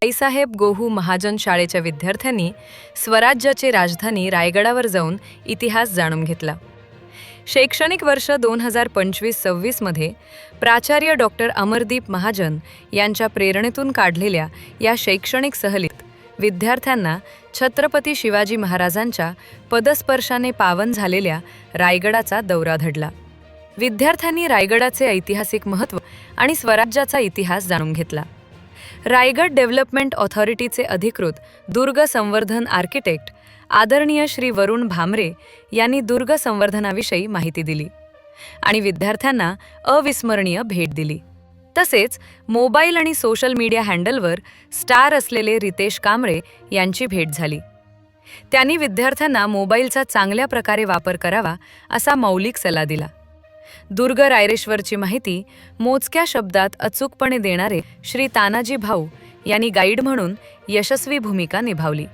आईसाहेब गोहू महाजन शाळेच्या विद्यार्थ्यांनी स्वराज्याची राजधानी रायगडावर जाऊन इतिहास जाणून घेतला। शैक्षणिक वर्ष 2025-26 मध्ये प्राचार्य डॉक्टर अमरदीप महाजन यांच्या प्रेरणेतून काढलेल्या या शैक्षणिक सहलीत विद्यार्थ्यांना छत्रपती शिवाजी महाराजांच्या पदस्पर्शाने पावन झालेल्या रायगडाचा दौरा घडला। विद्यार्थ्यांनी रायगडाचे ऐतिहासिक महत्त्व आणि स्वराज्याचा इतिहास जाणून घेतला। रायगड डेव्हलपमेंट ऑथॉरिटीचे अधिकृत दुर्ग संवर्धन आर्किटेक्ट आदरणीय श्री वरुण भामरे यांनी दुर्ग संवर्धनाविषयी माहिती दिली आणि विद्यार्थ्यांना अविस्मरणीय भेट दिली। तसेच मोबाईल आणि सोशल मीडिया हँडलवर स्टार असलेले रितेश कांबळे यांची भेट झाली। त्यांनी विद्यार्थ्यांना मोबाईलचा चांगल्या प्रकारे वापर करावा असा मौलिक सल्ला दिला। दुर्ग रायरेश्वरची माहिती मोजक्या शब्दात अचूकपणे देणारे श्री तानाजी भाऊ यांनी गाईड म्हणून यशस्वी भूमिका निभावली।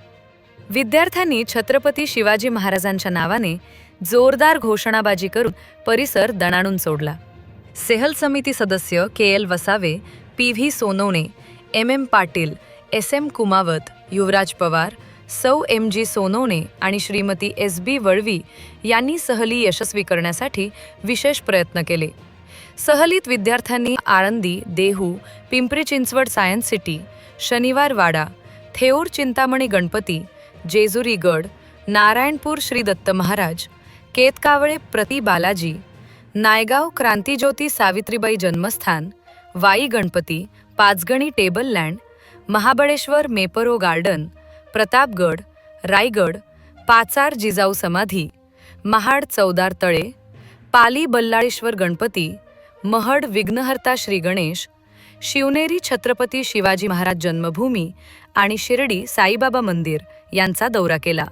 विद्यार्थ्यांनी छत्रपती शिवाजी महाराजांच्या नावाने जोरदार घोषणाबाजी करून परिसर दणाणून सोडला। सहल समिती सदस्य KL Vasave, PV Sonawane, MM Patil, SM Kumawat, युवराज पवार, सौ MG सोनवणे आणि श्रीमती SB वळवी यांनी सहली यशस्वी करण्यासाठी विशेष प्रयत्न केले। सहलीत विद्यार्थ्यांनी आळंदी, देहू, पिंपरी चिंचवड सायन्स सिटी, शनिवार वाडा, थेऊर चिंतामणी गणपती, जेजुरी गड, नारायणपूर श्री दत्त महाराज, केतकावळे प्रति बालाजी, नायगाव क्रांतिज्योती सावित्रीबाई जन्मस्थान, Wai Ganpati, Panchgani table land, Mahabaleshwar Mapro garden, Pratapgad, Raigad, Pachad Jijau समाधी, महाड चौदार तळे, पाली बल्लाळेश्वर गणपती, महड विघ्नहर्ता श्री गणेश, शिवनेरी छत्रपती शिवाजी महाराज जन्मभूमी आणि शिर्डी साईबाबा मंदिर यांचा दौरा केला।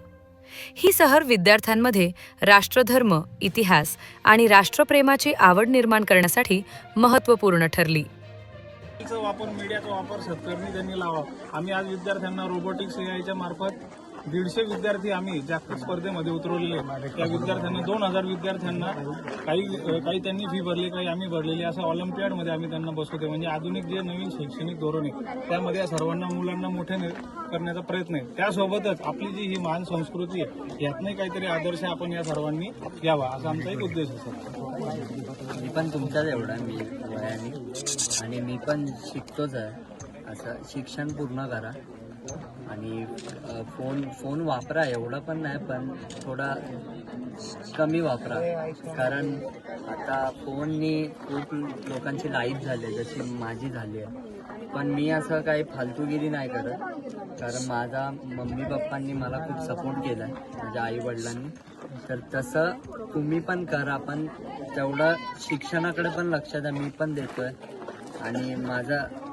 ही सहल विद्यार्थ्यांमध्ये राष्ट्रधर्म, इतिहास आणि राष्ट्रप्रेमाची आवड निर्माण करण्यासाठी महत्त्वपूर्ण ठरली। वापर मीडियाचा वापर सत्कारणी त्यांनी लावा। आम्ही आज विद्यार्थ्यांना रोबोटिक्स AIच्या मार्फत 150 विद्यार्थी आम्ही जागतिक स्पर्धेमध्ये उतरवलेले। त्या विद्यार्थ्यांना 2000 विद्यार्थ्यांना काही त्यांनी फी भरली, काही आम्ही भरलेली, असं ऑलिम्पियाडमध्ये आम्ही त्यांना बसवतो। म्हणजे आधुनिक जे नवीन शैक्षणिक धोरण आहे त्यामध्ये या सर्वांना मुलांना मोठे करण्याचा प्रयत्न आहे। त्यासोबतच आपली जी ही महान संस्कृती आहे यातनंही काहीतरी आदर्श आपण या सर्वांनी घ्यावा असा आमचा एक उद्देश आहे। मी पण तुमच्याच एवढा मी वयाने आणि मी पण शिकतोच आहे। असं शिक्षण पूर्ण करा आणि फोन वापरा, एवढं पण नाही पण थोडा कमी वापरा, कारण आता फोननी खूप लोकांची लाईफ झाली जशी माझी झाली आहे। पण मी असं काही फालतूगिरी नाही करत, कारण माझा मम्मी पप्पांनी मला खूप सपोर्ट केला आहे, माझ्या आई वडिलांनी। तर तसं तुम्ही पण करा, पण तेवढं शिक्षणाकडे पण लक्ष द्या। मी पण देतोय आणि माझं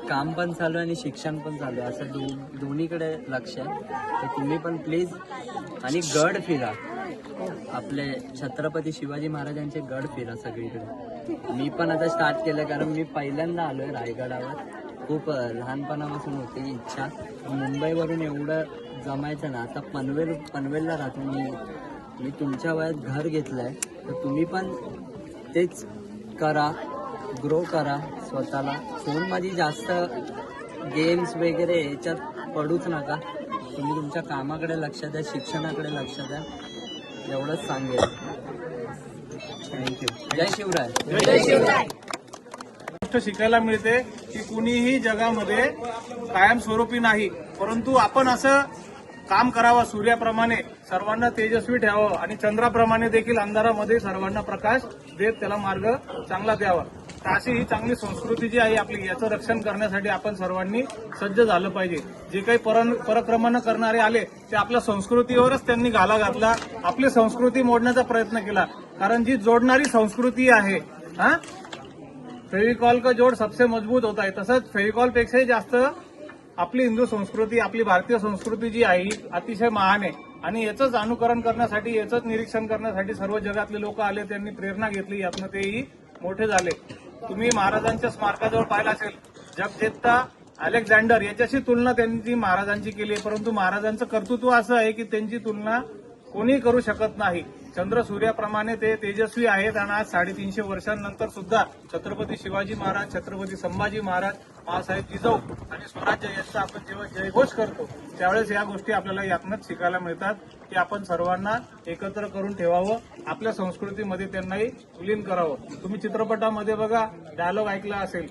काम पण चालू आहे आणि शिक्षण पण चालू आहे, असं दोन्हीकडे लक्ष आहे। तर तुम्ही पण प्लीज आणि गड फिरा, आपले छत्रपती शिवाजी महाराजांचे गड फिरा सगळीकडे। मी पण आता स्टार्ट केलं, कारण मी पहिल्यांदा आलो आहे रायगडावर। खूप लहानपणापासून होती इच्छा, मुंबईवरून एवढं जमायचं ना। आता पनवेलला राहतो मी तुमच्या वयात घर घेतलं आहे, तर तुम्ही पण तेच करा, ग्रो करा स्वतःला। फोनमध्ये जास्त गेम्स वगैरे याच्यात पडूच नका, तुम्ही तुमच्या कामाकडे लक्ष द्या, शिक्षणाकडे लक्ष द्या, एवढंच सांगेल। थँक्यू। जय शिवराय। जय शिवराय। शिकायला मिळते की कुणीही जगामध्ये कायमस्वरूपी नाही, परंतु आपण असं काम करावं सूर्याप्रमाणे सर्वांना तेजस्वी ठेवावं आणि चंद्राप्रमाणे देखील अंधारामध्ये सर्वांना प्रकाश देत त्याला मार्ग चांगला द्यावा। तर अशी ही चांगली संस्कृती जी आहे आपली, याचं रक्षण करण्यासाठी आपण सर्वांनी सज्ज झालं पाहिजे। जे काही परक्रमण करणारे आले ते आपल्या संस्कृतीवरच त्यांनी घाला घातला, आपली संस्कृती मोडण्याचा प्रयत्न केला। कारण जी जोडणारी संस्कृती आहे, फेविकॉल का जोड सबसे मजबूत होता है, तसंच फेविकॉल पेक्षाही जास्त आपली हिंदू संस्कृती, आपली भारतीय संस्कृती जी आहे ही अतिशय महान आहे। आणि याचंच अनुकरण करण्यासाठी, याचंच निरीक्षण करण्यासाठी सर्व जगातले लोक आले, त्यांनी प्रेरणा घेतली, यातनं तेही मोठे झाले। तुम्ही महाराजांच्या स्मारकाजवळ पाहिलं असेल, जगजेता अलेक्झांडर याच्याशी तुलना त्यांनी महाराजांची केली आहे, परंतु महाराजांचं कर्तृत्व असं आहे की त्यांची तुलना कोणी करू शकत नाही. चंद्र सूर्याप्रमाणे ते तेजस्वी आहेत आणि आज 350 वर्षांनंतर सुद्धा छत्रपती शिवाजी महाराज, छत्रपती संभाजी महाराज, बाळासाहेब जिजाऊ आणि स्वराज्य यांचा आपण जेव्हा जयघोष करतो त्यावेळेस या गोष्टी आपल्याला यातनंच शिकायला मिळतात की आपण सर्वांना एकत्र करून ठेवावं, आपल्या संस्कृतीमध्ये त्यांनाही विलीन करावं. तुम्ही चित्रपटामध्ये बघा, डायलॉग ऐकला असेल,